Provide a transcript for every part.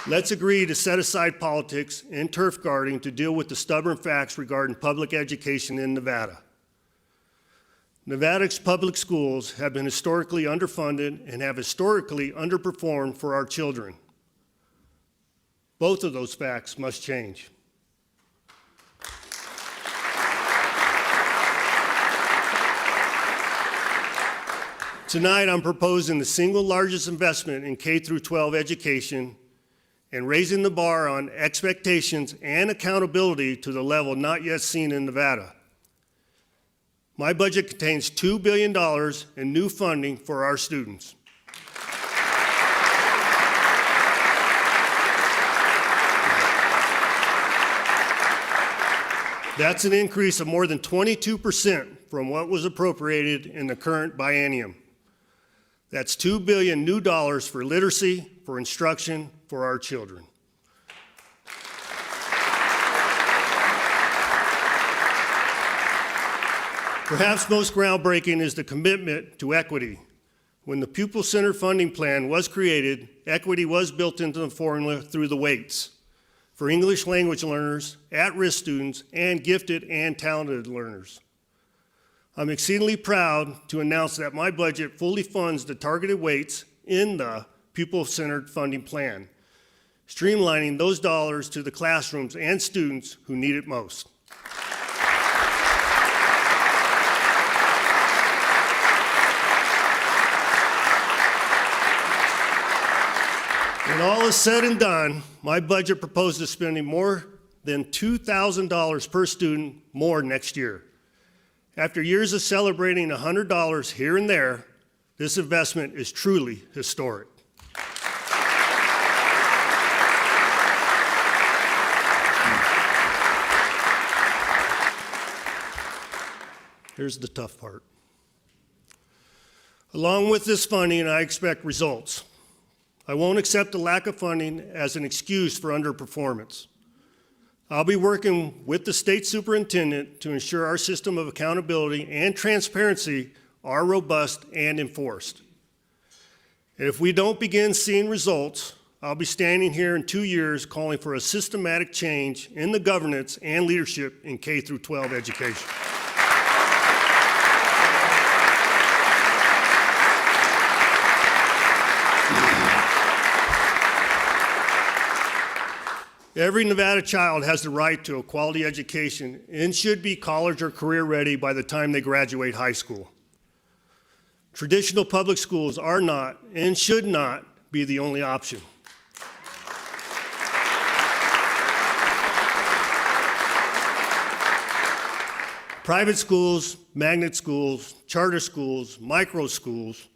Let's agree to set aside politics and turf guarding to deal with the stubborn facts regarding public education in Nevada. Nevada's public schools have been historically underfunded and have historically underperformed for our children. Both of those facts must change. Tonight, I'm proposing the single largest investment in K-12 education and raising the bar on expectations and accountability to the level not yet seen in Nevada. My budget contains $2 billion in new funding for our students. That's an increase of more than 22% from what was appropriated in the current biennium. That's $2 billion new dollars for literacy, for instruction, for our children. Perhaps most groundbreaking is the commitment to equity. When the pupil-centered funding plan was created, equity was built into the formula through the weights for English language learners, at-risk students, and gifted and talented learners. I'm exceedingly proud to announce that my budget fully funds the targeted weights in the pupil-centered funding plan, streamlining those dollars to the classrooms and students who need it most. When all is said and done, my budget proposes spending more than $2,000 per student more next year. After years of celebrating $100 here and there, this investment is truly historic. Here's the tough part. Along with this funding, I expect results. I won't accept the lack of funding as an excuse for underperformance. I'll be working with the state superintendent to ensure our system of accountability and transparency are robust and enforced. And if we don't begin seeing results, I'll be standing here in 2 years calling for a systematic change in the governance and leadership in K-12 education. Every Nevada child has the right to a quality education and should be college or career ready by the time they graduate high school. Traditional public schools are not and should not be the only option. Private schools, magnet schools, charter schools, micro schools,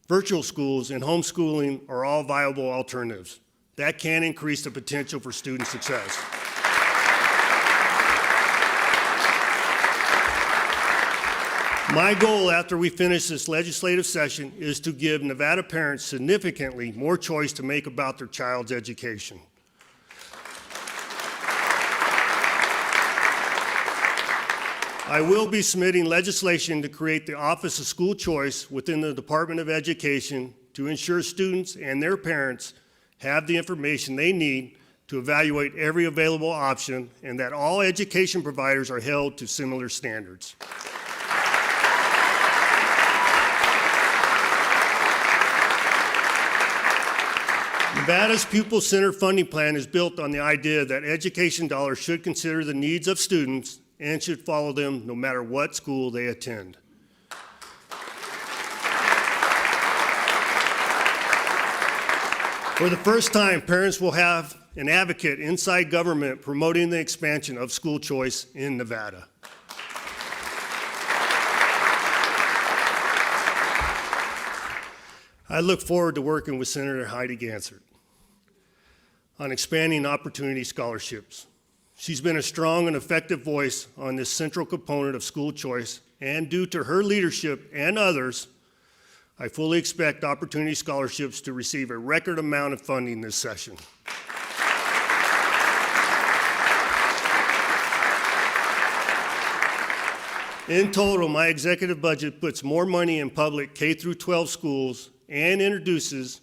virtual schools, and homeschooling are all viable alternatives. That can increase the potential for student success. My goal after we finish this legislative session is to give Nevada parents significantly more choice to make about their child's education. I will be submitting legislation to create the Office of School Choice within the Department of Education to ensure students and their parents have the information they need to evaluate every available option and that all education providers are held to similar standards. Nevada's pupil-centered funding plan is built on the idea that education dollars should consider the needs of students and should follow them no matter what school they attend. For the first time, parents will have an advocate inside government promoting the expansion of school choice in Nevada. I look forward to working with Senator Heidi Gansert on expanding opportunity scholarships. She's been a strong and effective voice on this central component of school choice, and due to her leadership and others, I fully expect opportunity scholarships to receive a record amount of funding this session. In total, my executive budget puts more money in public K-12 schools and introduces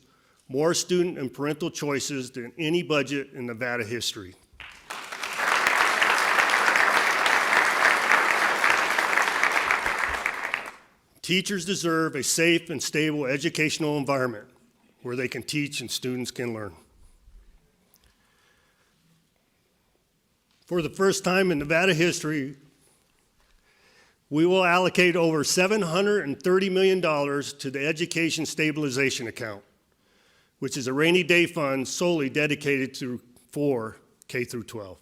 more student and parental choices than any budget in Nevada history. Teachers deserve a safe and stable educational environment where they can teach and students can learn. For the first time in Nevada history, we will allocate over $730 million to the Education Stabilization Account, which is a rainy day fund solely dedicated for K through 12.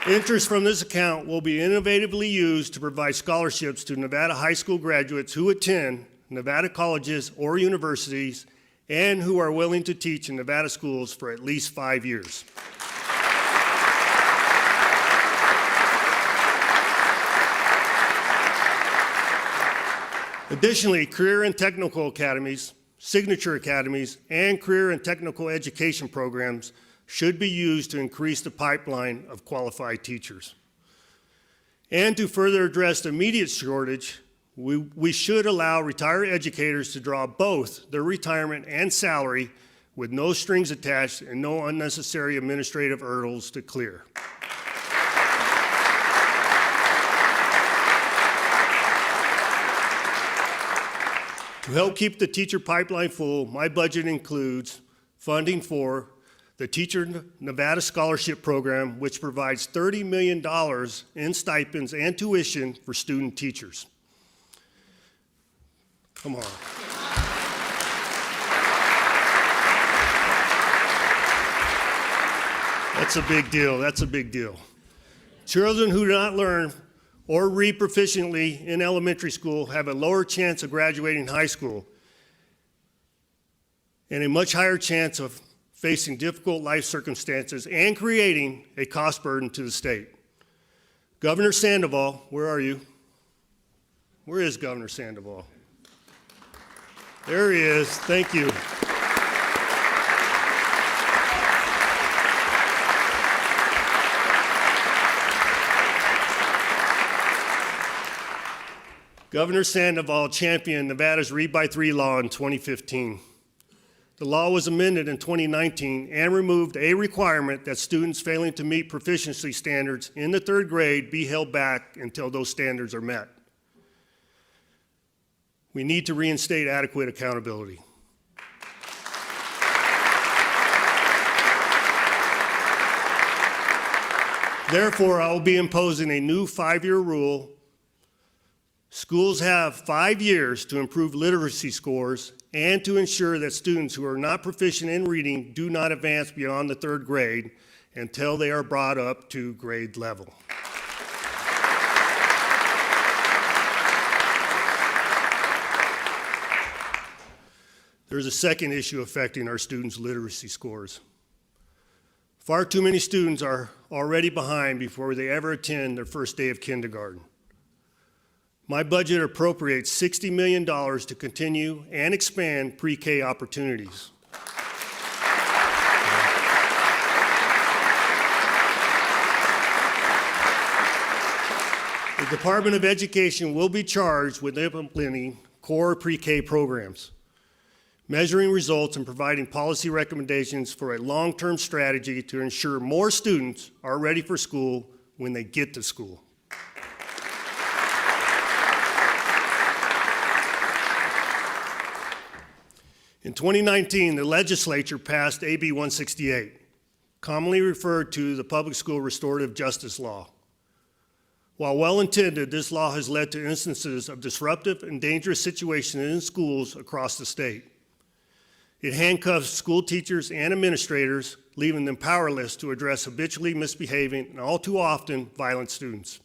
Interest from this account will be innovatively used to provide scholarships to Nevada high school graduates who attend Nevada colleges or universities and who are willing to teach in Nevada schools for at least 5 years. Additionally, career and technical academies, signature academies, and career and technical education programs should be used to increase the pipeline of qualified teachers. And to further address the immediate shortage, we should allow retired educators to draw both their retirement and salary with no strings attached and no unnecessary administrative hurdles to clear. To help keep the teacher pipeline full, my budget includes funding for the Teacher Nevada Scholarship Program, which provides $30 million in stipends and tuition for student teachers. Come on. That's a big deal. That's a big deal. Children who do not learn or read proficiently in elementary school have a lower chance of graduating high school and a much higher chance of facing difficult life circumstances and creating a cost burden to the state. Governor Sandoval, where are you? Where is Governor Sandoval? There he is. Thank you. Governor Sandoval championed Nevada's Read by 3 law in 2015. The law was amended in 2019 and removed a requirement that students failing to meet proficiency standards in the 3rd grade be held back until those standards are met. We need to reinstate adequate accountability. Therefore, I will be imposing a new 5-year rule. Schools have 5 years to improve literacy scores and to ensure that students who are not proficient in reading do not advance beyond the 3rd grade until they are brought up to grade level. There's a second issue affecting our students' literacy scores. Far too many students are already behind before they ever attend their first day of kindergarten. My budget appropriates $60 million to continue and expand pre-K opportunities. The Department of Education will be charged with implementing core pre-K programs, measuring results and providing policy recommendations for a long-term strategy to ensure more students are ready for school when they get to school. In 2019, the legislature passed AB 168, commonly referred to the Public School Restorative Justice Law. While well-intended, this law has led to instances of disruptive and dangerous situations in schools across the state. It handcuffs school teachers and administrators, leaving them powerless to address habitually misbehaving and all too often violent students.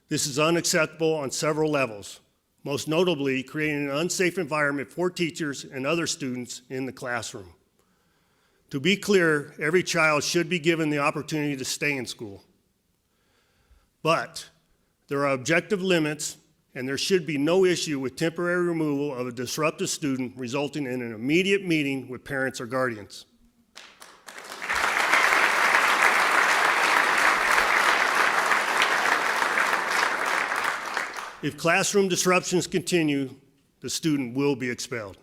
This is unacceptable on several levels, most notably creating an unsafe environment for teachers and other students in the classroom. To be clear, every child should be given the opportunity to stay in school. But there are objective limits, and there should be no issue with temporary removal of a disruptive student resulting in an immediate meeting with parents or guardians. If classroom disruptions continue, the student will be expelled.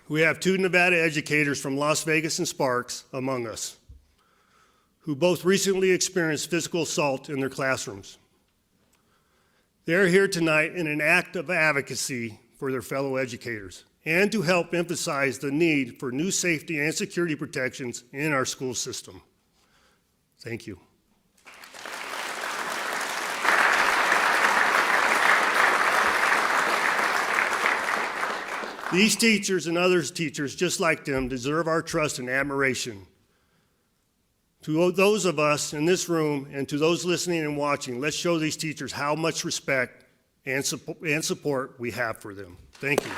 We have two Nevada educators from Las Vegas and Sparks among us, who both recently experienced physical assault in their classrooms. They are here tonight in an act of advocacy for their fellow educators and to help emphasize the need for new safety and security protections in our school system. Thank you. These teachers and other teachers just like them deserve our trust and admiration. To those of us in this room and to those listening and watching, let's show these teachers how much respect and support we have for them. Thank you.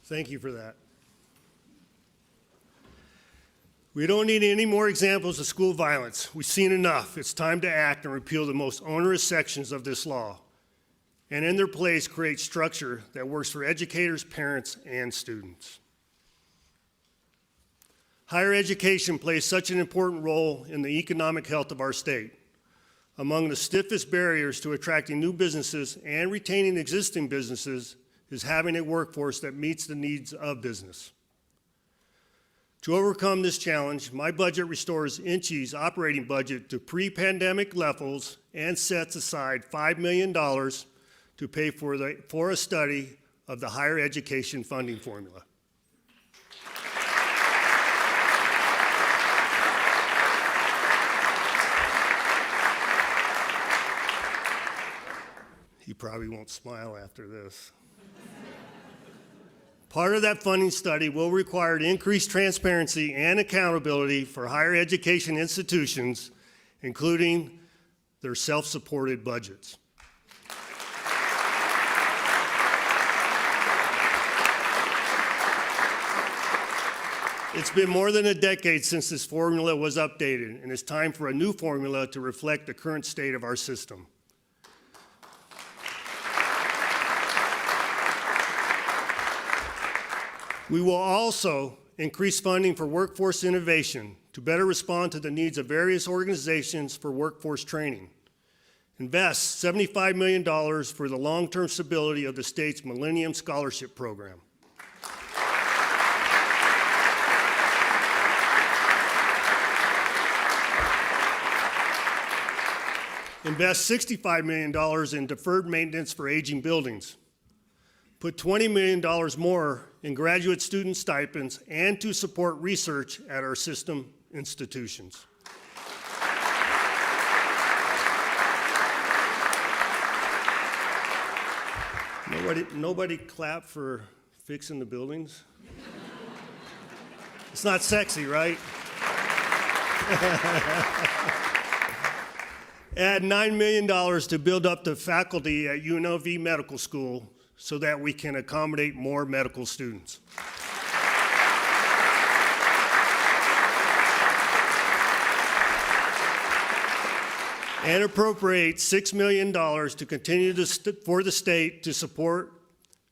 Thank you for that. We don't need any more examples of school violence. We've seen enough. It's time to act and repeal the most onerous sections of this law, and in their place create structure that works for educators, parents, and students. Higher education plays such an important role in the economic health of our state. Among the stiffest barriers to attracting new businesses and retaining existing businesses is having a workforce that meets the needs of business. To overcome this challenge, my budget restores INCHE's operating budget to pre-pandemic levels and sets aside $5 million to pay for a study of the higher education funding formula. He probably won't smile after this. Part of that funding study will require increased transparency and accountability for higher education institutions, including their self-supported budgets. It's been more than a decade since this formula was updated, and it's time for a new formula to reflect the current state of our system. We will also increase funding for workforce innovation to better respond to the needs of various organizations for workforce training. Invest $75 million for the long-term stability of the state's Millennium Scholarship Program. Invest $65 million in deferred maintenance for aging buildings. Put $20 million more in graduate student stipends and to support research at our system institutions. Nobody clap for fixing the buildings? It's not sexy, right? Add $9 million to build up the faculty at UNLV Medical School so that we can accommodate more medical students. And appropriate $6 million to continue for the state to support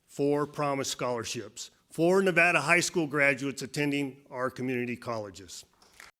4 Promise scholarships for Nevada high school graduates attending our community colleges.